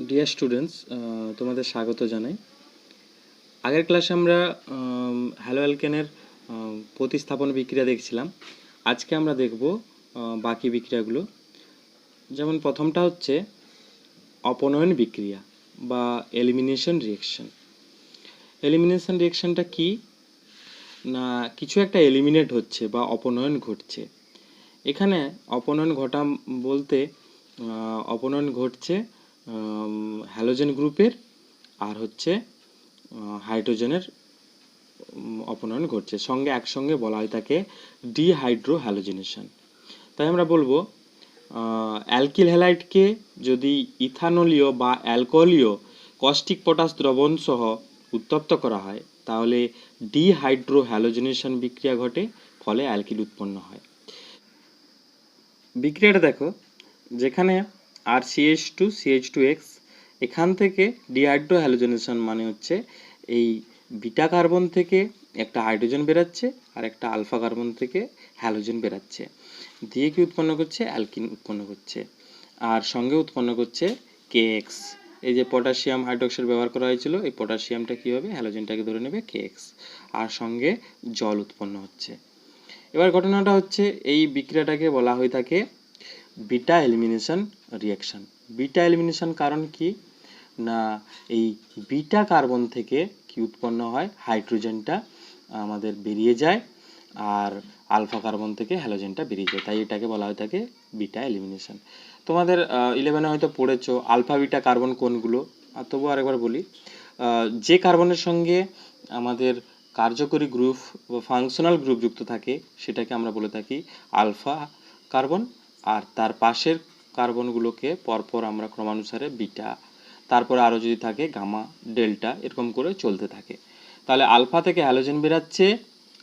Dear students, তোমাদের স্বাগত জানাই। আগের ক্লাসে আমরা হ্যালো অ্যালকেনের প্রতিস্থাপন বিক্রিয়া দেখছিলাম। আজকে আমরা দেখব বাকি বিক্রিয়াগুলো। যেমন প্রথমটা হচ্ছে অপনয়ন বিক্রিয়া বা এলিমিনেশন রিঅ্যাকশন। এলিমিনেশন রিঅ্যাকশনটা কি না, কিছু একটা এলিমিনেট হচ্ছে বা অপনয়ন ঘটছে। এখানে অপনয়ন ঘটা বলতে অপনয়ন ঘটছে হ্যালোজেন গ্রুপের আর হচ্ছে হাইড্রোজেনের অপনয়ন ঘটছে, সঙ্গে একসঙ্গে বলা হয় তাকে ডিহাইড্রো হ্যালোজেনেশন। তাই আমরা বলবো অ্যালকিল হ্যালাইডকে যদি ইথানলীয় বা অ্যালকোহলীয় কস্টিক পটাশ দ্রবণ সহ উত্তপ্ত করা হয় তাহলে ডিহাইড্রো হ্যালোজেনেশন বিক্রিয়া ঘটে, ফলে অ্যালকিল উৎপন্ন হয়। বিক্রিয়াটা দেখো, যেখানে আর CH2CH2X, এখান থেকে ডিহাইড্রো হ্যালোজেনেশন মানে হচ্ছে এই বিটা কার্বন থেকে একটা হাইড্রোজেন বেরাচ্ছে আর একটা আলফা কার্বন থেকে হ্যালোজেন বেরাচ্ছে, দিয়ে কি উৎপন্ন করছে? অ্যালকিন উৎপন্ন করছে। আর সঙ্গে উৎপন্ন করছে KX। এই যে পটাশিয়াম হাইড্রোক্সাইড ব্যবহার করা হয়েছিল, এই পটাশিয়ামটা কি হবে? হ্যালোজেনটাকে ধরে নেবে KX, আর সঙ্গে জল উৎপন্ন হচ্ছে। এবার ঘটনাটা হচ্ছে এই বিক্রিয়াটাকে বলা হয়ে থাকে beta elimination reaction. Beta elimination কারণ কি না, এই বিটা কার্বন থেকে কি উৎপন্ন হয়? হাইড্রোজেনটা আমাদের বেরিয়ে যায় আর আলফা কার্বন থেকে হ্যালোজেনটা বেরিয়ে যায়, তাই এটাকে বলা হয়ে থাকে বিটা এলিমিনেশন। তোমাদের 11-এ হয়তো পড়েছো আলফা বিটা কার্বন কোনগুলো, আর তবু আরেকবার বলি। যে কার্বনের সঙ্গে আমাদের কার্যকরী গ্রুপ বা ফাংশনাল গ্রুপ যুক্ত থাকে সেটাকে আমরা বলে থাকি আলফা কার্বন, আর তার পাশের কার্বনগুলোকে পরপর আমরা ক্রমানুসারে বিটা, তারপরে আরও যদি থাকে গামা, ডেল্টা, এরকম করে চলতে থাকে। তাহলে আলফা থেকে হ্যালোজেন বেরাচ্ছে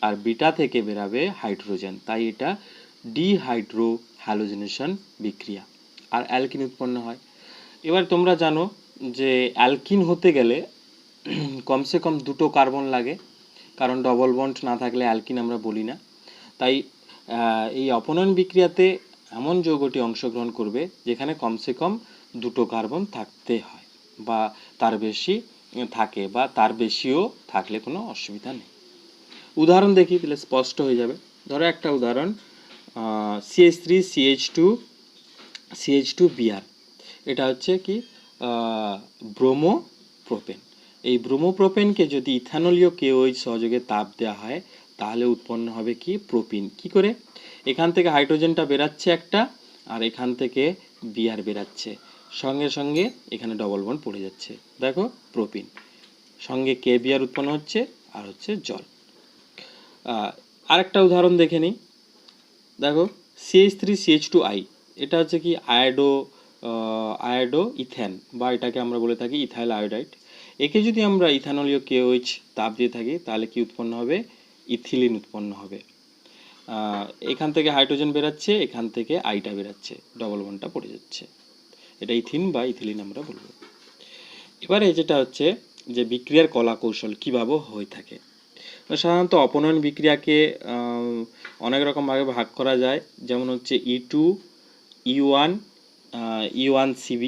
আর বিটা থেকে বেরাবে হাইড্রোজেন, তাই এটা ডিহাইড্রো হ্যালোজেনেশন বিক্রিয়া, আর অ্যালকিন উৎপন্ন হয়। এবার তোমরা জানো যে অ্যালকিন হতে গেলে কমসে কম দুটো কার্বন লাগে, কারণ ডবল বন্ড না থাকলে অ্যালকিন আমরা বলি না। তাই এই অপনয়ন বিক্রিয়াতে এমন যৌগটি অংশগ্রহণ করবে যেখানে কমসে কম দুটো কার্বন থাকতে হয় বা তার বেশি থাকে, বা তার বেশিও থাকলে কোনো অসুবিধা নেই। উদাহরণ দেখি তাহলে স্পষ্ট হয়ে যাবে। ধরো একটা উদাহরণ, CH3CH2Br, এটা হচ্ছে কি ব্রোমোপ্রোপেন। এই ব্রোমোপ্রোপেনকে যদি ইথানলীয় KOH সহযোগে তাপ দেওয়া হয় তাহলে উৎপন্ন হবে কি? প্রোপিন। কি করে? এখান থেকে হাইড্রোজেনটা বেরাচ্ছে একটা, আর এখান থেকে Br বেরাচ্ছে, সঙ্গে সঙ্গে এখানে ডবল বন্ড পড়ে যাচ্ছে, দেখো প্রোপিন, সঙ্গে KBr উৎপন্ন হচ্ছে আর হচ্ছে জল। আরেকটা উদাহরণ দেখে নিই। দেখো CH3CH2I, এটা হচ্ছে কি আয়োডো ইথেন, বা এটাকে আমরা বলে থাকি ইথাইল আয়োডাইড। একে যদি আমরা ইথানলীয় KOH তাপ দিয়ে থাকি তাহলে কি উৎপন্ন হবে? ইথিলিন উৎপন্ন হবে। এখান থেকে হাইড্রোজেন বেরাচ্ছে, এখান থেকে আইটা বেরাচ্ছে, ডবল বন্ডটা পড়ে যাচ্ছে, এটা ইথিন বা ইথিলিন আমরা বলবো। এবারে যেটা হচ্ছে যে বিক্রিয়ার কলা কৌশল কীভাবে হয়ে থাকে। সাধারণত অপনয়ন বিক্রিয়াকে অনেক রকমভাবে ভাগ করা যায়, যেমন হচ্ছে E2, E1, E1CB,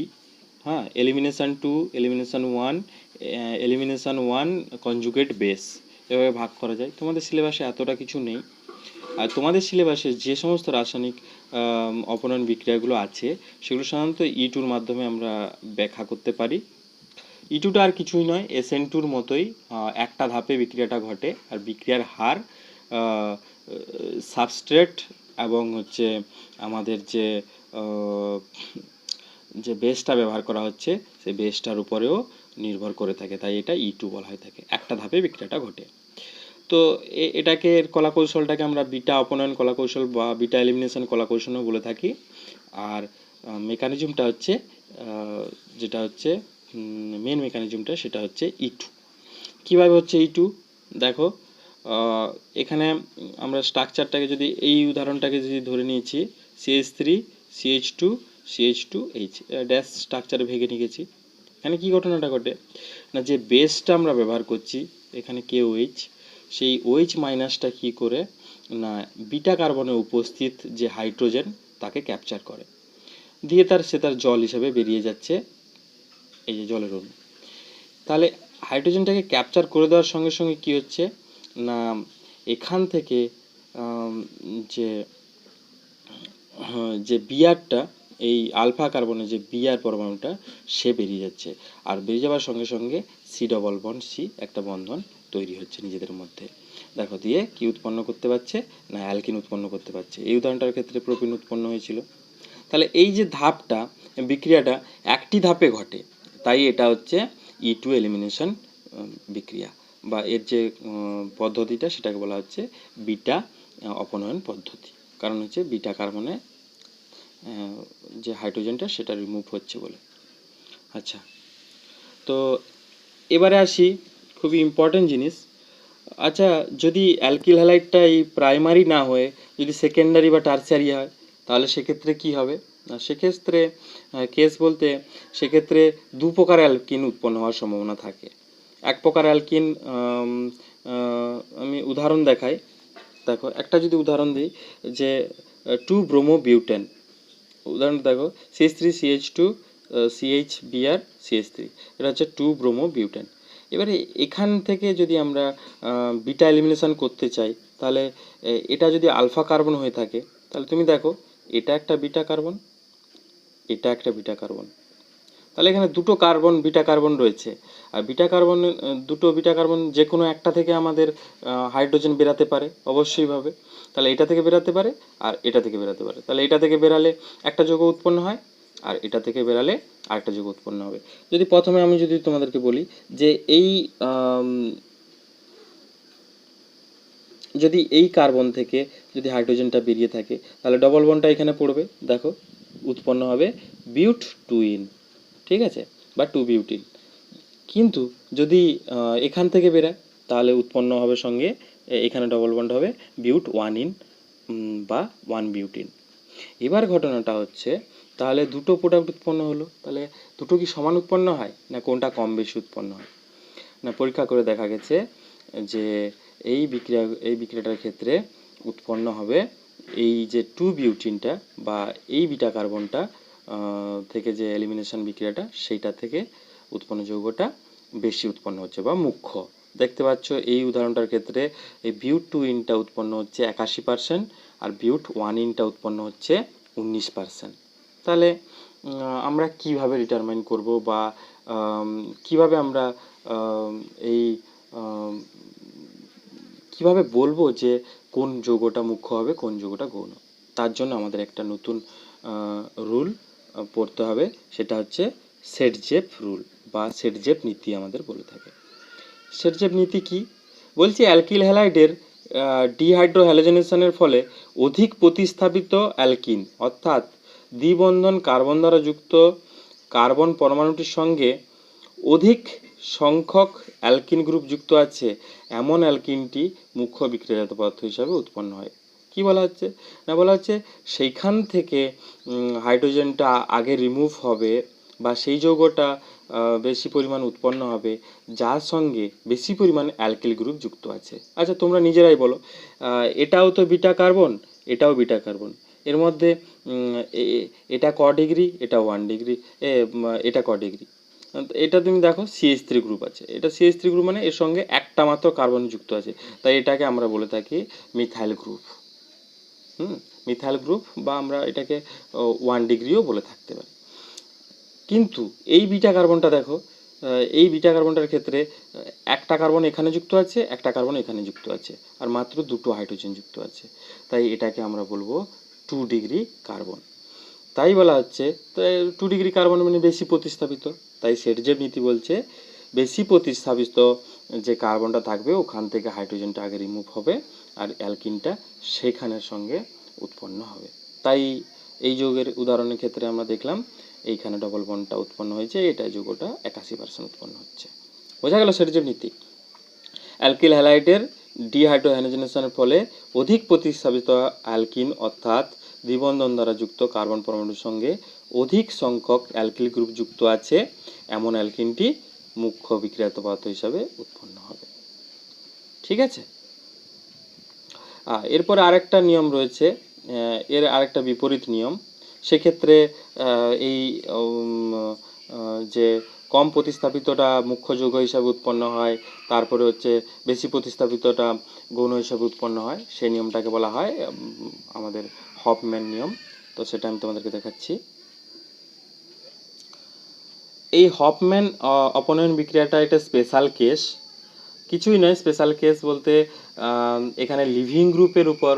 হ্যাঁ, elimination 2, elimination 1, elimination 1 conjugate base, এভাবে ভাগ করা যায়। তোমাদের সিলেবাসে এতটা কিছু নেই, আর তোমাদের সিলেবাসে যে সমস্ত রাসায়নিক অপনয়ন বিক্রিয়াগুলো আছে সেগুলো সাধারণত E2-র মাধ্যমে আমরা ব্যাখ্যা করতে পারি। E2টা আর কিছুই নয়, SN2-র মতোই একটা ধাপে বিক্রিয়াটা ঘটে, আর বিক্রিয়ার হার সাবস্ট্রেট এবং হচ্ছে আমাদের যে বেসটা ব্যবহার করা হচ্ছে সেই বেসটার উপরেও নির্ভর করে থাকে, তাই এটা E2 বলা হয়ে থাকে। একটা ধাপে বিক্রিয়াটা ঘটে। তো এটাকে কলাকৌশলটাকে আমরা বিটা অপনয়ন কলাকৌশল বা বিটা এলিমিনেশন কলাকৌশলও বলে থাকি। আর মেকানিজমটা হচ্ছে যেটা হচ্ছে মেন মেকানিজমটা, সেটা হচ্ছে E2। কীভাবে হচ্ছে E2 দেখো, এখানে আমরা স্ট্রাকচারটাকে যদি এই উদাহরণটাকে যদি ধরে নিয়েছি CH3CH2CH2H ড্যাশ স্ট্রাকচারে ভেঙে নিয়েছি। এখানে কি ঘটনাটা ঘটে না, যে বেসটা আমরা ব্যবহার করছি এখানে KOH, সেই OH মাইনাসটা কী করে না বিটা কার্বনে উপস্থিত যে হাইড্রোজেন তাকে ক্যাপচার করে, দিয়ে তার জল হিসেবে বেরিয়ে যাচ্ছে, এই যে জলের অণু। তাহলে হাইড্রোজেনটাকে ক্যাপচার করে দেওয়ার সঙ্গে সঙ্গে কি হচ্ছে না, এখান থেকে আম, যে যে বিআরটা, এই আলফা কার্বনের যে বিআর পরমাণুটা সে বেরিয়ে যাচ্ছে, আর বেরিয়ে যাওয়ার সঙ্গে সঙ্গে সি ডবল বন্ড সি একটা বন্ধন তৈরি হচ্ছে নিজেদের মধ্যে। দেখো দিয়ে কি উৎপন্ন করতে পারছে না, অ্যালকিন উৎপন্ন করতে পারছে। এই উদাহরণটার ক্ষেত্রে প্রোপিন উৎপন্ন হয়েছিল। তাহলে এই যে ধাপটা, বিক্রিয়াটা একটি ধাপে ঘটে, তাই এটা হচ্ছে E2 এলিমিনেশন বিক্রিয়া, বা এর যে পদ্ধতিটা সেটাকে বলা হচ্ছে বিটা অপনয়ন পদ্ধতি। কারণ হচ্ছে বিটা কার্বনে যে হাইড্রোজেনটা সেটা রিমুভ হচ্ছে বলে। আচ্ছা, তো এবারে আসি খুবই ইম্পর্টেন্ট জিনিস। আচ্ছা, যদি অ্যালকিল হ্যালাইডটা এই প্রাইমারি না হয়ে যদি সেকেন্ডারি বা টারশিয়ারি হয়, তাহলে সেক্ষেত্রে কি হবে না, সেক্ষেত্রে কেস বলতে সেক্ষেত্রে দু প্রকার অ্যালকিন উৎপন্ন হওয়ার সম্ভাবনা থাকে। এক প্রকার অ্যালকিন, আমি উদাহরণ দেখাই। দেখো একটা যদি উদাহরণ দিই, যে 2-ব্রোমো-বিউটেন, উদাহরণ দেখো CH3CH2 CHBr CH3, এটা হচ্ছে 2-ব্রোমো-বিউটেন। এবারে এখান থেকে যদি আমরা বিটা এলিমিনেশন করতে চাই, তাহলে এটা যদি আলফা কার্বন হয়ে থাকে, তাহলে তুমি দেখো এটা একটা বিটা কার্বন, এটা একটা বিটা কার্বন, তাহলে এখানে দুটো কার্বন বিটা কার্বন রয়েছে। আর বিটা কার্বন, দুটো বিটা কার্বন যে কোনো একটা থেকে আমাদের হাইড্রোজেন বেরাতে পারে অবশ্যইভাবে। তাহলে এটা থেকে বেরাতে পারে আর এটা থেকে বেরাতে পারে। তাহলে এটা থেকে বেরালে একটা যৌগ উৎপন্ন হয়, আর এটা থেকে বেরালে আরেকটা যৌগ উৎপন্ন হবে। যদি প্রথমে আমি যদি তোমাদেরকে বলি যে এই যদি এই কার্বন থেকে যদি হাইড্রোজেনটা বেরিয়ে থাকে, তাহলে ডবল বন্ডটা এখানে পড়বে, দেখো উৎপন্ন হবে বিউট টুইন, ঠিক আছে, বা 2-বিউটিন। কিন্তু যদি এখান থেকে বেরায়, তাহলে উৎপন্ন হবে সঙ্গে এখানে ডবল বন্ড হবে বিউট 1-ইন বা 1-বিউটিন। এবার ঘটনাটা হচ্ছে, তাহলে দুটো প্রোডাক্ট উৎপন্ন হলো, তাহলে দুটো কি সমান উৎপন্ন হয় না কোনটা কম বেশি উৎপন্ন হয়? না, পরীক্ষা করে দেখা গেছে যে এই বিক্রিয়াটার ক্ষেত্রে উৎপন্ন হবে এই যে 2-বিউটিনটা বা এই বিটা কার্বনটা থেকে যে এলিমিনেশন বিক্রিয়াটা, সেইটা থেকে উৎপন্ন যৌগটা বেশি উৎপন্ন হচ্ছে বা মুখ্য। দেখতে পাচ্ছ এই উদাহরণটার ক্ষেত্রে এই বিউট 2-ইনটা উৎপন্ন হচ্ছে 81%, আর বিউট 1-ইনটা উৎপন্ন হচ্ছে 19%। তাহলে আমরা কিভাবে ডিটারমাইন করব বা কিভাবে আমরা এই কিভাবে বলবো যে কোন যৌগটা মুখ্য হবে কোন যৌগটা গৌণ? তার জন্য আমাদের একটা নতুন রুল পড়তে হবে, সেটা হচ্ছে সেটজেপ রুল বা সেটজেপ নীতি আমাদের বলে থাকে। সেটজেপ নীতি কি বলছি? অ্যালকিল হ্যালাইডের ডিহাইড্রোহ্যালোজেনেশনের ফলে অধিক প্রতিস্থাপিত অ্যালকিন, অর্থাৎ দ্বিবন্ধন কার্বন দ্বারা যুক্ত কার্বন পরমাণুটির সঙ্গে অধিক সংখ্যক অ্যালকিন গ্রুপ যুক্ত আছে, এমন অ্যালকিনটি মুখ্য বিক্রিয়াজাত পদার্থ হিসাবে উৎপন্ন হয়। কি বলা হচ্ছে না, বলা হচ্ছে সেইখান থেকে হাইড্রোজেনটা আগে রিমুভ হবে বা সেই যৌগটা বেশি পরিমাণ উৎপন্ন হবে যার সঙ্গে বেশি পরিমাণ অ্যালকিল গ্রুপ যুক্ত আছে। আচ্ছা, তোমরা নিজেরাই বলো, এটাও তো বিটা কার্বন, এটাও বিটা কার্বন, এর মধ্যে এটা ক ডিগ্রি, এটা 1 ডিগ্রি, এটা ক ডিগ্রি? এটা তুমি দেখো CH3 গ্রুপ আছে, এটা CH3 গ্রুপ মানে এর সঙ্গে একটা মাত্র কার্বন যুক্ত আছে, তাই এটাকে আমরা বলে থাকি মিথাইল গ্রুপ। মিথাইল গ্রুপ, বা আমরা এটাকে 1 ডিগ্রিও বলে থাকতে পারি। কিন্তু এই বিটা কার্বনটা দেখো, এই বিটা কার্বনটার ক্ষেত্রে একটা কার্বন এখানে যুক্ত আছে, একটা কার্বন এখানে যুক্ত আছে, আর মাত্র দুটো হাইড্রোজেন যুক্ত আছে, তাই এটাকে আমরা বলবো 2 ডিগ্রি কার্বন। তাই বলা হচ্ছে 2 ডিগ্রি কার্বন মানে বেশি প্রতিস্থাপিত, তাই সেটজেপ নীতি বলছে বেশি প্রতিস্থাপিত যে কার্বনটা থাকবে ওখান থেকে হাইড্রোজেনটা আগে রিমুভ হবে আর অ্যালকিনটা সেখানের সঙ্গে উৎপন্ন হবে। তাই এই যৌগের উদাহরণের ক্ষেত্রে আমরা দেখলাম এইখানে ডবল বন্ডটা উৎপন্ন হয়েছে, এটা যৌগটা 81% উৎপন্ন হচ্ছে। বোঝা গেল সেটজেপ নীতি? অ্যালকিল হ্যালাইডের ডিহাইড্রোহ্যালোজেনেশনের ফলে অধিক প্রতিস্থাপিত অ্যালকিন, অর্থাৎ দ্বিবন্ধন দ্বারা যুক্ত কার্বন পরমাণুর সঙ্গে অধিক সংখ্যক অ্যালকিল গ্রুপ যুক্ত আছে, এমন অ্যালকিনটি মুখ্য বিক্রিয়াজাত পদার্থ হিসাবে উৎপন্ন হবে। ঠিক আছে? এরপরে আরেকটা নিয়ম রয়েছে, এর আরেকটা বিপরীত নিয়ম। সেক্ষেত্রে এই যে কম প্রতিস্থাপিতটা মুখ্য যৌগ হিসাবে উৎপন্ন হয়, তারপরে হচ্ছে বেশি প্রতিস্থাপিতটা গৌণ হিসাবে উৎপন্ন হয়। সেই নিয়মটাকে বলা হয় আমাদের হফম্যান নিয়ম। তো সেটা আমি তোমাদেরকে দেখাচ্ছি। এই হফম্যান অপনয়ন বিক্রিয়াটা এটা স্পেশাল কেস, কিছুই নয়। স্পেশাল কেস বলতে এখানে লিভিং গ্রুপের উপর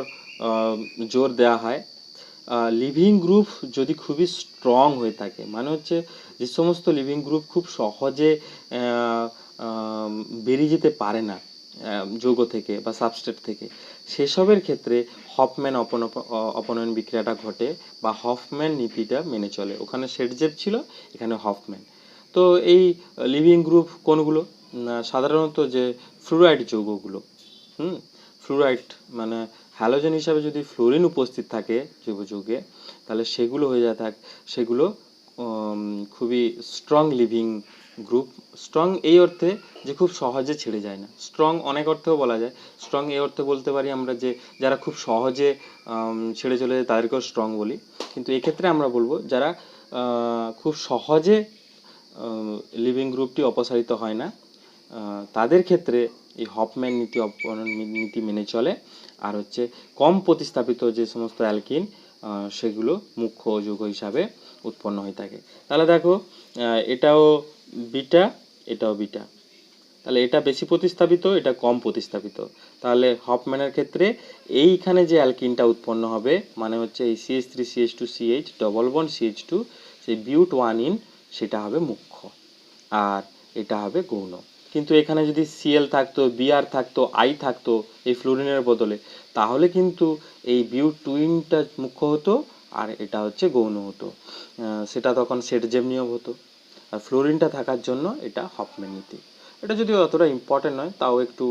জোর দেওয়া হয়। লিভিং গ্রুপ যদি খুবই স্ট্রং হয়ে থাকে, মানে হচ্ছে যে সমস্ত লিভিং গ্রুপ খুব সহজে বেরিয়ে যেতে পারে না যৌগ থেকে বা সাবস্ট্রেট থেকে, সেসবের ক্ষেত্রে হফম্যান অপনয়ন বিক্রিয়াটা ঘটে বা হফম্যান নীতিটা মেনে চলে। ওখানে শেটজেভ ছিল, এখানে হফম্যান। তো এই লিভিং গ্রুপ কোনগুলো? সাধারণত যে ফ্লুরাইড যৌগগুলো, ফ্লুরাইড মানে হ্যালোজেন হিসাবে যদি ফ্লোরিন উপস্থিত থাকে জৈব যৌগে, তাহলে সেগুলো হয়ে যায় সেগুলো খুবই স্ট্রং লিভিং গ্রুপ। স্ট্রং এই অর্থে যে খুব সহজে ছেড়ে যায় না। স্ট্রং অনেক অর্থেও বলা যায়। স্ট্রং এই অর্থে বলতে পারি আমরা যে যারা খুব সহজে ছেড়ে চলে যায় তাদেরকেও স্ট্রং বলি, কিন্তু এক্ষেত্রে আমরা বলবো যারা খুব সহজে লিভিং গ্রুপটি অপসারিত হয় না, তাদের ক্ষেত্রে এই হফম্যান নীতি মেনে চলে। আর হচ্ছে কম প্রতিস্থাপিত যে সমস্ত অ্যালকিন সেগুলো মুখ্য যৌগ হিসাবে উৎপন্ন হয়ে থাকে। তাহলে দেখো এটাও বিটা, এটাও বিটা, তাহলে এটা বেশি প্রতিস্থাপিত, এটা কম প্রতিস্থাপিত। তাহলে হফম্যানের ক্ষেত্রে এইখানে যে অ্যালকিনটা উৎপন্ন হবে, মানে হচ্ছে এই CH3CH2CH ডবল বন্ড CH2, সেই বিউট 1 সেটা হবে মুখ্য, আর এটা হবে গৌণ। কিন্তু এখানে যদি Cl থাকতো, Br থাকতো, I থাকতো এই ফ্লোরিনের বদলে, তাহলে কিন্তু এই বিউট 2টা মুখ্য হতো আর এটা হচ্ছে গৌণ হতো। সেটা তখন শেটজেভ নিয়ম হতো। আর ফ্লোরিনটা থাকার জন্য এটা হফম্যান নীতি। এটা যদিও অতটা ইম্পর্টেন্ট নয়, তাও একটু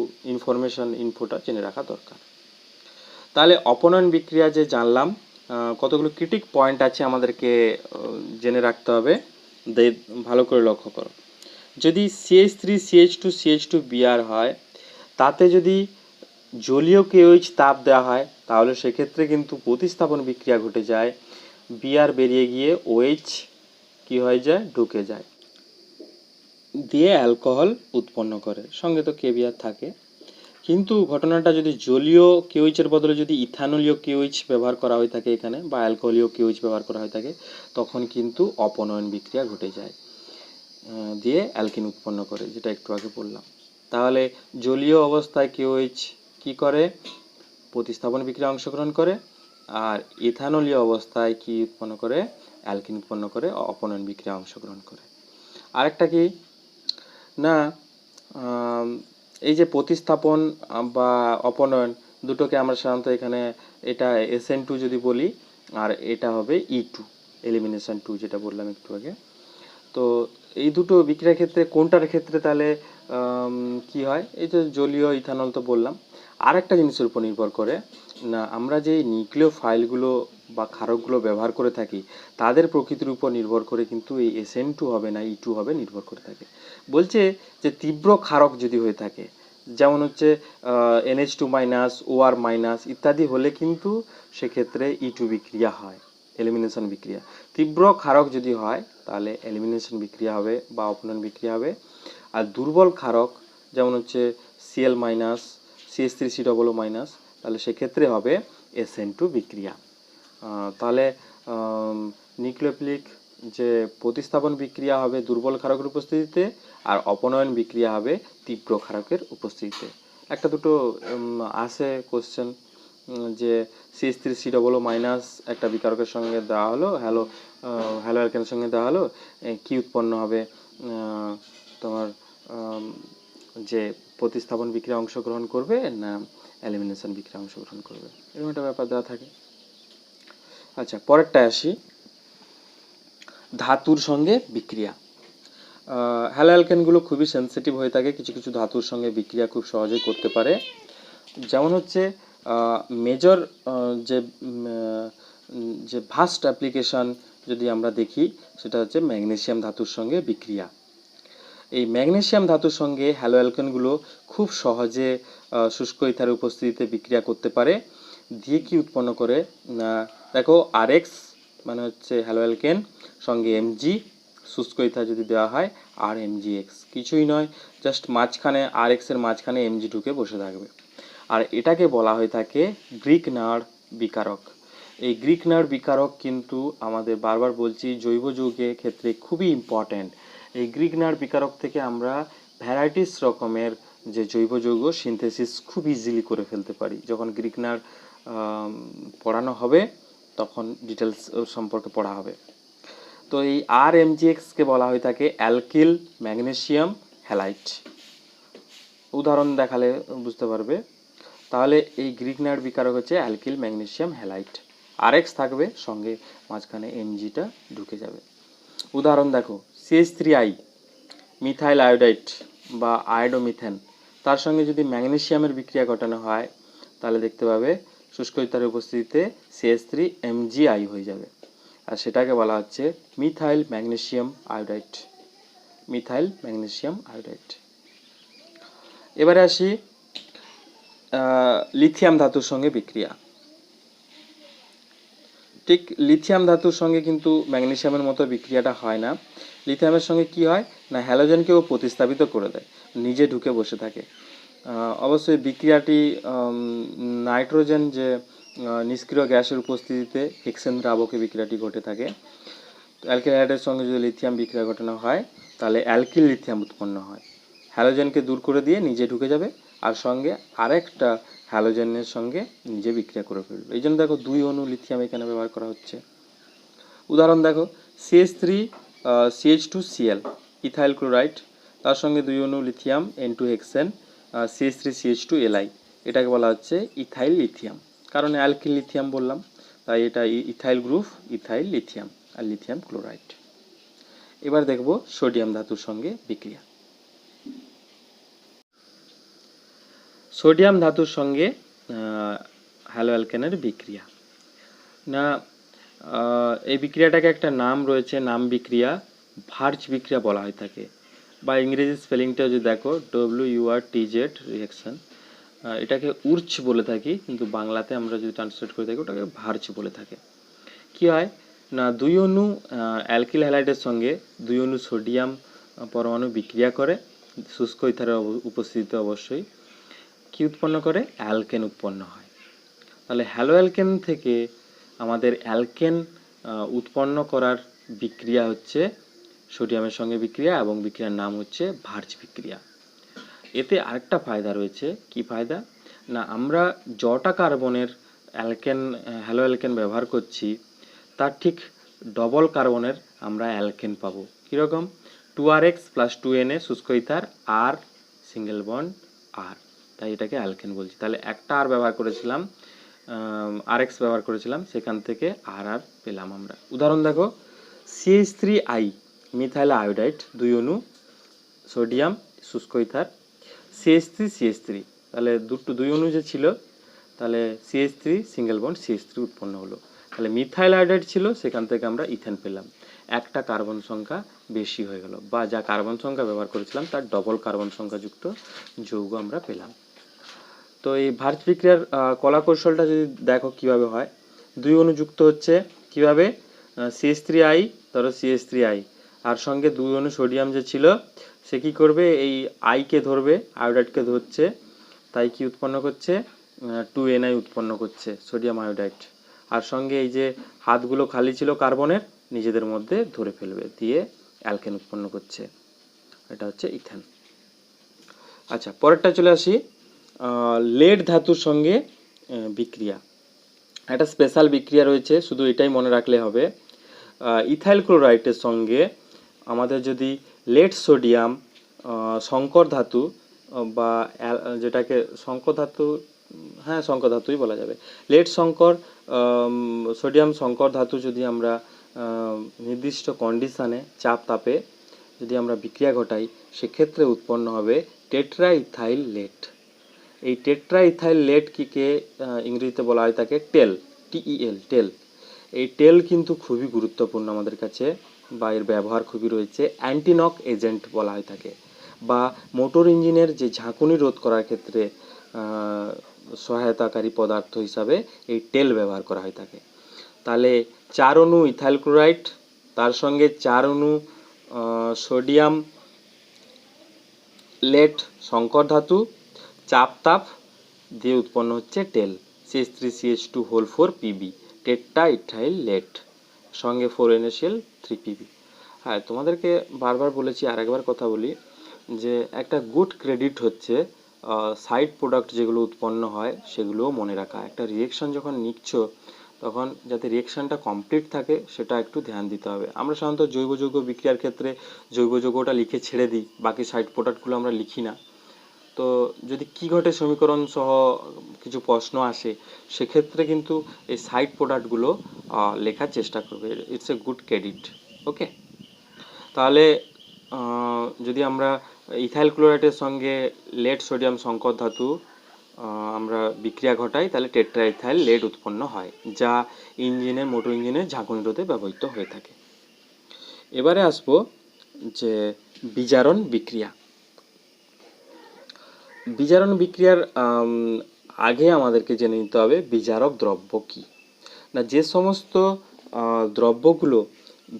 ইনফোটা জেনে রাখা দরকার। তাহলে অপনয়ন বিক্রিয়া যে জানলাম, কতগুলো ক্রিটিক পয়েন্ট আছে আমাদেরকে জেনে রাখতে হবে। ভালো করে লক্ষ্য করো। যদি CH3CH2CH2Br হয়, তাতে যদি জলীয় KOH তাপ দেওয়া হয়, তাহলে সেক্ষেত্রে কিন্তু প্রতিস্থাপন বিক্রিয়া ঘটে যায়। Br বেরিয়ে গিয়ে OH কি হয়ে যায়, ঢুকে যায়, দিয়ে অ্যালকোহল উৎপন্ন করে। সঙ্গে তো KBr থাকে। কিন্তু ঘটনাটা যদি জলীয় KOH এর বদলে যদি ইথানলীয় KOH ব্যবহার করা হয়ে থাকে এখানে, বা অ্যালকোহলীয় KOH ব্যবহার করা হয়ে থাকে, তখন কিন্তু অপনয়ন বিক্রিয়া ঘটে যায়, দিয়ে অ্যালকিন উৎপন্ন করে, যেটা একটু আগে বললাম। তাহলে জলীয় অবস্থায় KOH কি করে, প্রতিস্থাপন বিক্রিয়া অংশগ্রহণ করে, আর ইথানলীয় অবস্থায় কি উৎপন্ন করে, অ্যালকিন উৎপন্ন করে, অপনয়ন বিক্রিয়া অংশগ্রহণ করে। আরেকটা কি না, এই যে প্রতিস্থাপন বা অপনয়ন দুটোকে আমরা সাধারণত এখানে এটা SN2 যদি বলি, আর এটা হবে E2 এলিমিনেশন 2, যেটা বললাম একটু আগে। তো এই দুটো বিক্রিয়ার ক্ষেত্রে কোনটার ক্ষেত্রে তাহলে কি হয়, এই যে জলীয় ইথানল তো বললাম। আর একটা জিনিসের উপর নির্ভর করে না, আমরা যে নিউক্লিয় ফাইলগুলো বা ক্ষারকগুলো ব্যবহার করে থাকি, তাদের প্রকৃতির উপর নির্ভর করে কিন্তু এই SN2 হবে না E2 হবে নির্ভর করে থাকে। বলছে যে তীব্র ক্ষারক যদি হয়ে থাকে, যেমন হচ্ছে NH2- OR- ইত্যাদি হলে কিন্তু সেক্ষেত্রে E2 বিক্রিয়া হয়, এলিমিনেশন বিক্রিয়া। তীব্র ক্ষারক যদি হয় তাহলে এলিমিনেশন বিক্রিয়া হবে বা অপনয়ন বিক্রিয়া হবে। আর দুর্বল ক্ষারক যেমন হচ্ছে Cl-, CH3COO-, তাহলে সেক্ষেত্রে হবে SN2 বিক্রিয়া। তাহলে নিউক্লিওফিলিক যে প্রতিস্থাপন বিক্রিয়া হবে দুর্বল ক্ষারকের উপস্থিতিতে, আর অপনয়ন বিক্রিয়া হবে তীব্র ক্ষারকের উপস্থিতিতে। একটা দুটো আসে কোশ্চেন যে CH3COO- একটা বিকারকের সঙ্গে দেওয়া হলো, হ্যালো অ্যালকেনের সঙ্গে দেওয়া হলো, কি উৎপন্ন হবে, তোমার যে প্রতিস্থাপন বিক্রিয়া অংশগ্রহণ করবে না এলিমিনেশন বিক্রিয়া অংশগ্রহণ করবে, এরকম একটা ব্যাপার দেওয়া থাকে। আচ্ছা, পরেরটা আসি, ধাতুর সঙ্গে বিক্রিয়া। হ্যালো অ্যালকেনগুলো খুবই সেন্সিটিভ হয়ে থাকে, কিছু কিছু ধাতুর সঙ্গে বিক্রিয়া খুব সহজেই করতে পারে। যেমন হচ্ছে মেজর যে ভাস্ট অ্যাপ্লিকেশন যদি আমরা দেখি, সেটা হচ্ছে ম্যাগনেসিয়াম ধাতুর সঙ্গে বিক্রিয়া। এই ম্যাগনেসিয়াম ধাতুর সঙ্গে হ্যালো অ্যালকেনগুলো খুব সহজে শুষ্ক ইথারের উপস্থিতিতে বিক্রিয়া করতে পারে, দিয়ে কি উৎপন্ন করে না, দেখো RX মানে হচ্ছে হ্যালো অ্যালকেন সঙ্গে Mg, শুষ্ক ইথার যদি দেওয়া হয় আর এমজিএক্স, কিছুই নয়, জাস্ট মাঝখানে আর এক্সের মাঝখানে এমজি ঢুকে বসে থাকবে। আর এটাকে বলা হয়ে থাকে গ্রিক নাড় বিকারক। এই গ্রিক নাড় বিকারক কিন্তু আমাদের বারবার বলছি জৈব যৌগের ক্ষেত্রে খুবই ইম্পর্ট্যান্ট। এই গ্রিক নাড় বিকারক থেকে আমরা ভ্যারাইটিস রকমের যে জৈব যৌগ সিনথেসিস খুব ইজিলি করে ফেলতে পারি। যখন গ্রিক নাড় পড়ানো হবে তখন ডিটেলস সম্পর্কে পড়া হবে। তো এই আর এমজিএক্সকে বলা হয়ে থাকে অ্যালকিল ম্যাগনেসিয়াম হ্যালাইট। উদাহরণ দেখালে বুঝতে পারবে। তাহলে এই গ্রিক নাড় বিকারক হচ্ছে অ্যালকিল ম্যাগনেসিয়াম হ্যালাইট, আরএক্স থাকবে, সঙ্গে মাঝখানে এমজিটা ঢুকে যাবে। উদাহরণ দেখো, CH3I মিথাইল আয়োডাইড বা আয়োডোমিথেন, তার সঙ্গে যদি ম্যাগনেসিয়ামের বিক্রিয়া ঘটানো হয় তাহলে দেখতে পাবে শুষ্ক ইথারের উপস্থিতিতে CH3MgI হয়ে যাবে, আর সেটাকে বলা হচ্ছে methyl magnesium iodide. Methyl magnesium iodide. এবারে আসি লিথিয়াম ধাতুর সঙ্গে বিক্রিয়া। ঠিক লিথিয়াম ধাতুর সঙ্গে কিন্তু ম্যাগনেসিয়ামের মতো বিক্রিয়াটা হয় না। লিথিয়ামের সঙ্গে কি হয় না, হ্যালোজেনকেও প্রতিস্থাপিত করে দেয়, নিজে ঢুকে বসে থাকে। অবশ্যই বিক্রিয়াটি নাইট্রোজেন যে নিষ্ক্রিয় গ্যাসের উপস্থিতিতে হেক্সেন দ্রাবকে বিক্রিয়াটি ঘটে থাকে। অ্যালকিল হ্যালাইডের সঙ্গে যদি লিথিয়াম বিক্রিয়া ঘটানো হয় তাহলে অ্যালকিল লিথিয়াম উৎপন্ন হয়। হ্যালোজেনকে দূর করে দিয়ে নিজে ঢুকে যাবে, আর সঙ্গে আরেকটা হ্যালোজেনের সঙ্গে নিজে বিক্রিয়া করে ফেলবে। এই জন্য দেখো 2 অণু লিথিয়াম এখানে ব্যবহার করা হচ্ছে। উদাহরণ দেখো, CH3CH2Cl ইথাইল ক্লোরাইড, তার সঙ্গে 2 অণু লিথিয়াম N2 হেক্সেন CH3CH2Li, এটাকে বলা হচ্ছে ইথাইল লিথিয়াম, কারণ অ্যালকিল লিথিয়াম বললাম তাই এটা ইথাইল গ্রুপ, ইথাইল লিথিয়াম আর লিথিয়াম ক্লোরাইড। এবার দেখব সোডিয়াম ধাতুর সঙ্গে বিক্রিয়া। সোডিয়াম ধাতুর সঙ্গে হ্যালো অ্যালকেনের বিক্রিয়া না, এই বিক্রিয়াটাকে একটা নাম রয়েছে, নাম বিক্রিয়া, ভার্জ বিক্রিয়া বলা হয়ে থাকে, বা ইংরেজি স্পেলিংটা যদি দেখো WURTZ রিঅ্যাকশন, এটাকে উর্চ বলে থাকি, কিন্তু বাংলাতে আমরা যদি ট্রান্সলেট করে থাকি ওটাকে ভার্জ বলে থাকে। কি হয় না, 2 অণু অ্যালকিল হ্যালাইডের সঙ্গে 2 অণু সোডিয়াম পরমাণু বিক্রিয়া করে শুষ্ক ইথারের উপস্থিতিতে, অবশ্যই কি উৎপন্ন করে, অ্যালকেন উৎপন্ন হয়। তাহলে হ্যালো অ্যালকেন থেকে আমাদের অ্যালকেন উৎপন্ন করার বিক্রিয়া হচ্ছে সোডিয়ামের সঙ্গে বিক্রিয়া, এবং বিক্রিয়ার নাম হচ্ছে ভার্জ বিক্রিয়া। এতে আরেকটা ফায়দা রয়েছে। কি ফায়দা না, আমরা যটা কার্বনের অ্যালকেন হ্যালো অ্যালকেন ব্যবহার করছি তার ঠিক ডবল কার্বনের আমরা অ্যালকেন পাবো। কীরকম, 2RX + 2Na শুষ্ক ইথার, আর সিঙ্গেল বন্ড আর, তাই এটাকে অ্যালকেন বলছি। তাহলে একটা আর ব্যবহার করেছিলাম, RX ব্যবহার করেছিলাম, সেখান থেকে আর পেলাম আমরা। উদাহরণ দেখো, CH3I মিথাইল আয়োডাইড, 2 অণু সোডিয়াম শুষ্ক ইথার, CH3CH3, তাহলে 2 অণু যে ছিল, তাহলে CH3 সিঙ্গেল বন্ড CH3 উৎপন্ন হলো। তাহলে মিথাইল আয়োডাইড ছিল, সেখান থেকে আমরা ইথেন পেলাম, একটা কার্বন সংখ্যা বেশি হয়ে গেল, বা যা কার্বন সংখ্যা ব্যবহার করেছিলাম তার ডবল কার্বন সংখ্যাযুক্ত যৌগ আমরা পেলাম। তো এই ভার্জ বিক্রিয়ার কলা কৌশলটা যদি দেখো কিভাবে হয়, 2 অণু যুক্ত হচ্ছে কিভাবে, CH3I, ধরো CH3I, আর সঙ্গে 2 অণু সোডিয়াম যে ছিল সে কি করবে, এই আইকে ধরবে, আয়োডাইডকে ধরছে, তাই কি উৎপন্ন করছে, 2Na উৎপন্ন করছে, সোডিয়াম আয়োডাইড, আর সঙ্গে এই যে হাতগুলো খালি ছিল কার্বনের, নিজেদের মধ্যে ধরে ফেলবে, দিয়ে অ্যালকেন উৎপন্ন করছে, এটা হচ্ছে ইথেন। আচ্ছা, পরেরটা চলে আসি, লেড ধাতুর সঙ্গে বিক্রিয়া। একটা স্পেশাল বিক্রিয়া রয়েছে, শুধু এটাই মনে রাখলে হবে। ইথাইল ক্লোরাইডের সঙ্গে আমাদের যদি লেড সোডিয়াম সংকর ধাতু, বা যেটাকে সংকর ধাতু, হ্যাঁ সংকর ধাতুই বলা যাবে, লেড সংকর সোডিয়াম সংকর ধাতু যদি আমরা নির্দিষ্ট কন্ডিশানে চাপ তাপে যদি আমরা বিক্রিয়া ঘটাই, সেক্ষেত্রে উৎপন্ন হবে টেট্রা ইথাইল লেড। এই টেট্রা ইথাইল লেডকে ইংরেজিতে বলা হয় তাকে টেল, TEL, টেল। এই টেল কিন্তু খুবই গুরুত্বপূর্ণ আমাদের কাছে, বা এর ব্যবহার খুবই রয়েছে, অ্যান্টিনক এজেন্ট বলা হয় থাকে, বা মোটর ইঞ্জিনের যে ঝাঁকুনি রোধ করার ক্ষেত্রে সহায়তাকারী পদার্থ হিসাবে এই টেল ব্যবহার করা হয়ে থাকে। তাহলে 4 অণু ইথাইল ক্লোরাইড, তার সঙ্গে 4 অণু সোডিয়াম লেট সংকর ধাতু, চাপ তাপ দিয়ে উৎপন্ন হচ্ছে টেল, CH3CH2 4 Pb, tetra ethyl lead, সঙ্গে 4NaCl 3Pb। হ্যাঁ, তোমাদেরকে বারবার বলেছি, আর একবার কথা বলি, যে একটা গুড ক্রেডিট হচ্ছে সাইড প্রোডাক্ট যেগুলো উৎপন্ন হয় সেগুলোও মনে রাখা। একটা রিয়েকশন যখন নিচ্ছ তখন যাতে রিয়েকশনটা কমপ্লিট থাকে সেটা একটু ধ্যান দিতে হবে। আমরা সাধারণত জৈব যৌগ বিক্রিয়ার ক্ষেত্রে জৈব যৌগটা লিখে ছেড়ে দিই, বাকি সাইড প্রোডাক্টগুলো আমরা লিখি না। তো যদি কি ঘটে সমীকরণ সহ কিছু প্রশ্ন আসে সেক্ষেত্রে কিন্তু এই সাইড প্রোডাক্টগুলো লেখার চেষ্টা করবে। It's a good credit. Okay, তাহলে যদি আমরা ইথাইল ক্লোরাইডের সঙ্গে লেড সোডিয়াম সংকর ধাতু আমরা বিক্রিয়া ঘটাই তাহলে টেট্রা ইথাইল লেড উৎপন্ন হয়, যা ইঞ্জিনের মোটর ইঞ্জিনের ঝাঁকুনি রোধে ব্যবহৃত হয়ে থাকে। এবারে আসবো যে বিজারণ বিক্রিয়া। বিজারণ বিক্রিয়ার আগে আমাদেরকে জেনে নিতে হবে বিজারক দ্রব্য কি। না, যে সমস্ত দ্রব্যগুলো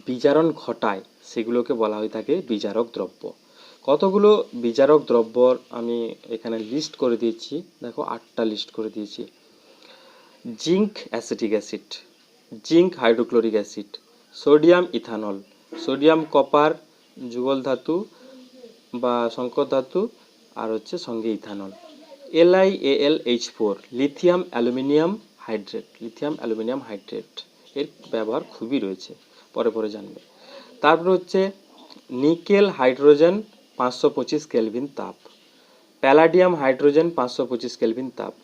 বিজারণ ঘটায় সেগুলোকে বলা হয়ে থাকে বিজারক দ্রব্য। কতগুলো বিজারক দ্রব্যর আমি এখানে লিস্ট করে দিয়েছি, দেখো 8টা লিস্ট করে দিয়েছি। Zinc acetic acid, zinc hydrochloric acid, sodium ethanol, sodium copper যুগল ধাতু বা সংকর ধাতু, আর হচ্ছে সঙ্গে ethanol, LiAlH4, lithium aluminium hydrate, lithium aluminium hydrate এর ব্যবহার খুবই রয়েছে, পরে পরে জানবে। তারপর হচ্ছে নিকেল হাইড্রোজেন 525 কেলভিন তাপ, প্যালাডিয়াম হাইড্রোজেন 525 কেলভিন তাপ,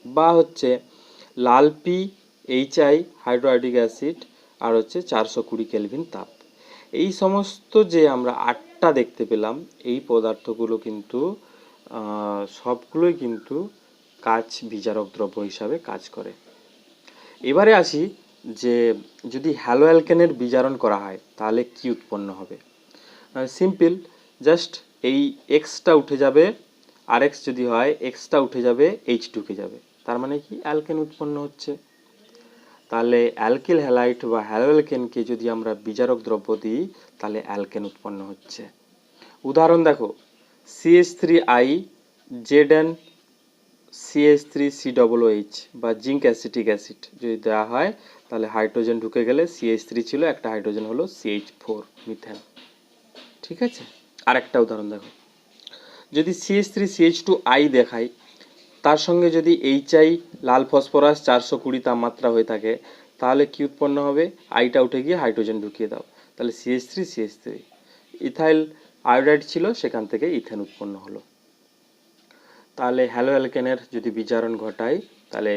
বা হচ্ছে লাল পি HI হাইড্রোআইডিক অ্যাসিড আর হচ্ছে 420 কেলভিন তাপ। এই সমস্ত যে আমরা 8টা দেখতে পেলাম এই পদার্থগুলো কিন্তু সবগুলোই কিন্তু কাজ বিজারক দ্রব্য হিসাবে কাজ করে। এবারে আসি যে যদি হ্যালো অ্যালকেনের বিজারণ করা হয় তাহলে কি উৎপন্ন হবে। সিম্পল, জাস্ট এই এক্সটা উঠে যাবে, আর এক্স যদি হয় এক্সটা উঠে যাবে, এইচ ঢুকে যাবে, তার মানে কি অ্যালকেন উৎপন্ন হচ্ছে। তাহলে অ্যালকিল হ্যালাইড বা হ্যালো অ্যালকেনকে যদি আমরা বিজারক দ্রব্য দিই তাহলে অ্যালকেন উৎপন্ন হচ্ছে। উদাহরণ দেখো, CH3I Zn CH3COOH বা জিঙ্ক অ্যাসিটিক অ্যাসিড যদি দেওয়া হয় তাহলে হাইড্রোজেন ঢুকে গেলে CH3 ছিল, একটা হাইড্রোজেন হলো CH4 মিথেন। ঠিক আছে, আরেকটা উদাহরণ দেখো, যদি CH3CH2I দেখাই তার সঙ্গে যদি HI লাল ফসফরাস 420 তাপমাত্রা হয়ে থাকে তাহলে কি উৎপন্ন হবে, আইটা উঠে গিয়ে হাইড্রোজেন ঢুকিয়ে দাও, তাহলে CH3CH3, ইথাইল আয়োডাইড ছিল সেখান থেকে ইথেন উৎপন্ন হলো। তাহলে হ্যালো অ্যালকেনের যদি বিজারণ ঘটাই তাহলে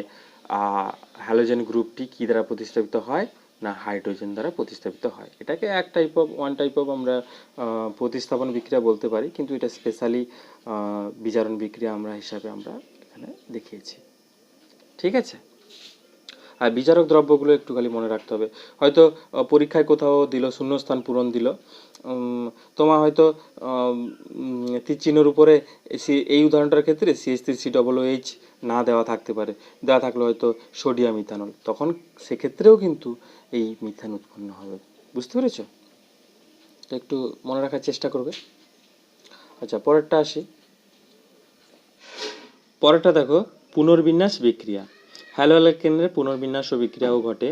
হ্যালোজেন গ্রুপটি কি দ্বারা প্রতিস্থাপিত হয়, না হাইড্রোজেন দ্বারা প্রতিস্থাপিত হয়। এটাকে ওয়ান টাইপ অফ আমরা প্রতিস্থাপন বিক্রিয়া বলতে পারি, কিন্তু এটা স্পেশালি বিজারণ বিক্রিয়া আমরা হিসাবে আমরা এখানে দেখিয়েছি। ঠিক আছে, আর বিজারক দ্রব্যগুলো একটু খালি মনে রাখতে হবে। হয়তো পরীক্ষায় কোথাও দিল শূন্যস্থান পূরণ দিল, তোমার হয়তো তীর চিহ্নের উপরে এই উদাহরণটার ক্ষেত্রে CH3COOH না দেওয়া থাকতে পারে, দেওয়া থাকলে হয়তো সোডিয়াম ইথানল, তখন সেক্ষেত্রেও কিন্তু এই মিথেন উৎপন্ন হবে। বুঝতে পেরেছ? তো একটু মনে রাখার চেষ্টা করবে। আচ্ছা, পরেরটা আসি। পরেরটা দেখো, পুনর্বিন্যাস বিক্রিয়া। হ্যালো অ্যালকেনের পুনর্বিন্যাস ও বিক্রিয়াও ঘটে।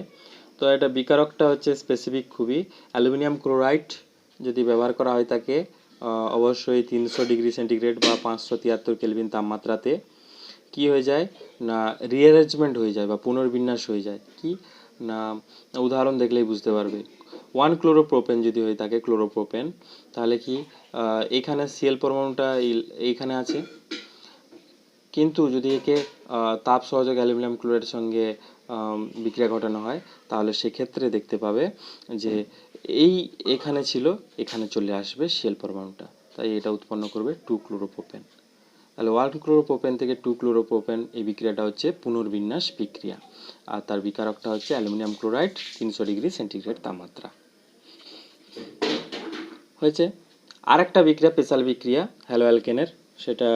তো এটা বিকারকটা হচ্ছে স্পেসিফিক খুবই, অ্যালুমিনিয়াম ক্লোরাইড যদি ব্যবহার করা হয় থাকে অবশ্যই 300 ডিগ্রি সেন্টিগ্রেড বা 573 কেলভিন তাপমাত্রাতে কি হয়ে যায়, না রিঅ্যারেঞ্জমেন্ট হয়ে যায় বা পুনর্বিন্যাস হয়ে যায়। কি না, উদাহরণ দেখলেই বুঝতে পারবে। 1 ক্লোরোপ্রোপেন যদি হয়ে থাকে, ক্লোরোপ্রোপেন, তাহলে কি এখানে সিএল পরমাণুটা এইখানে আছে, কিন্তু যদি একে তাপ সহযোগে অ্যালুমিনিয়াম ক্লোরাইডের সঙ্গে বিক্রিয়া ঘটানো হয় তাহলে সেক্ষেত্রে দেখতে পাবে যে এই এখানে ছিল, এখানে চলে আসবে শেল পরমাণুটা, তাই এটা উৎপন্ন করবে 2 ক্লোরোপ্রোপেন। তাহলে 1 ক্লোরোপ্রোপেন থেকে 2 ক্লোরোপ্রোপেন এই বিক্রিয়াটা হচ্ছে পুনর্বিন্যাস বিক্রিয়া, আর তার বিকারকটা হচ্ছে অ্যালুমিনিয়াম ক্লোরাইড 300 ডিগ্রি সেন্টিগ্রেড তাপমাত্রা। হয়েছে। আরেকটা বিক্রিয়া, স্পেশাল বিক্রিয়া হ্যালো অ্যালকেনের, সেটা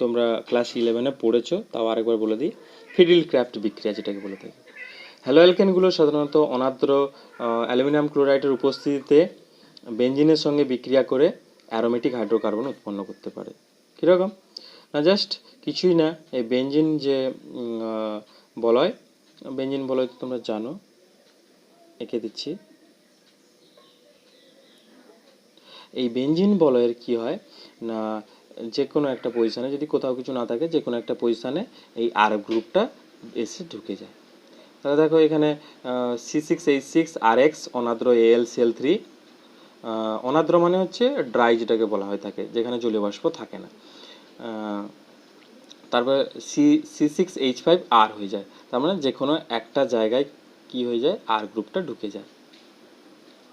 তোমরা ক্লাস 11-এ পড়েছো, তাও আরেকবার বলে দিই, ফিডিল ক্রাফট বিক্রিয়া যেটাকে বলে থাকি। হ্যালো অ্যালকেনগুলো সাধারণত অনার্দ্র অ্যালুমিনিয়াম ক্লোরাইডের উপস্থিতিতে বেঞ্জিনের সঙ্গে বিক্রিয়া করে অ্যারোমেটিক হাইড্রোকার্বন উৎপন্ন করতে পারে। কীরকম না, জাস্ট কিছুই না, এই বেঞ্জিন যে বলয়, বেঞ্জিন বলয় তো তোমরা জানো, এঁকে দিচ্ছি। এই বেঞ্জিন বলয়ের কি হয় না, যে কোনো একটা পজিশানে যদি কোথাও কিছু না থাকে, যে কোনো একটা পজিশানে এই আর গ্রুপটা এসে ঢুকে যায়। তাহলে দেখো এখানে C6H6 RX অনাদ্র AlCl3, অনাদ্র মানে হচ্ছে ড্রাই যেটাকে বলা হয়ে থাকে, যেখানে জলীয় বাষ্প থাকে না। তারপরে C6H5R হয়ে যায়, তার মানে যে কোনো একটা জায়গায় কি হয়ে যায়, আর গ্রুপটা ঢুকে যায়,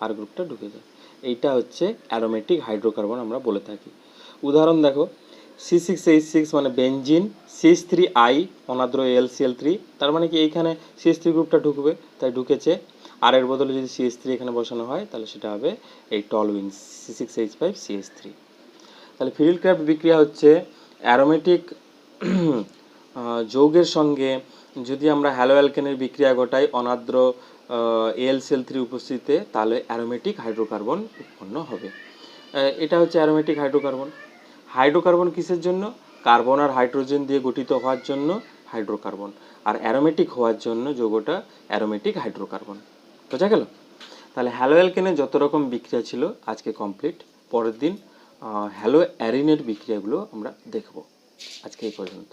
আর গ্রুপটা ঢুকে যায়। এইটা হচ্ছে অ্যারোমেটিক হাইড্রোকার্বন আমরা বলে থাকি। উদাহরণ দেখো, C6H6 মানে বেঞ্জিন, CH3I অনাদ্র AlCl3, তার মানে কি এইখানে CH3 গ্রুপটা ঢুকবে, তাই ঢুকেছে। আর এর বদলে যদি CH3 এখানে বসানো হয় তাহলে সেটা হবে এই টলুইন C6H5CH3। তাহলে ফিরিল-ক্র্যাফট বিক্রিয়া হচ্ছে অ্যারোমেটিক যৌগের সঙ্গে যদি আমরা হ্যালো অ্যালকেনের বিক্রিয়া ঘটাই অনাদ্র AlCl3 উপস্থিতিতে, তাহলে অ্যারোমেটিক হাইড্রোকার্বন উৎপন্ন হবে। এটা হচ্ছে অ্যারোমেটিক হাইড্রোকার্বন। হাইড্রোকার্বন কিসের জন্য? কার্বন আর হাইড্রোজেন দিয়ে গঠিত হওয়ার জন্য হাইড্রোকার্বন, আর অ্যারোমেটিক হওয়ার জন্য যৌগটা অ্যারোমেটিক হাইড্রোকার্বন। বোঝা গেল? তাহলে হ্যালো অ্যালকেনের যত রকম বিক্রিয়া ছিল আজকে কমপ্লিট। পরের দিন হ্যালো অ্যারিনের বিক্রিয়াগুলো আমরা দেখব। আজকে এই পর্যন্ত।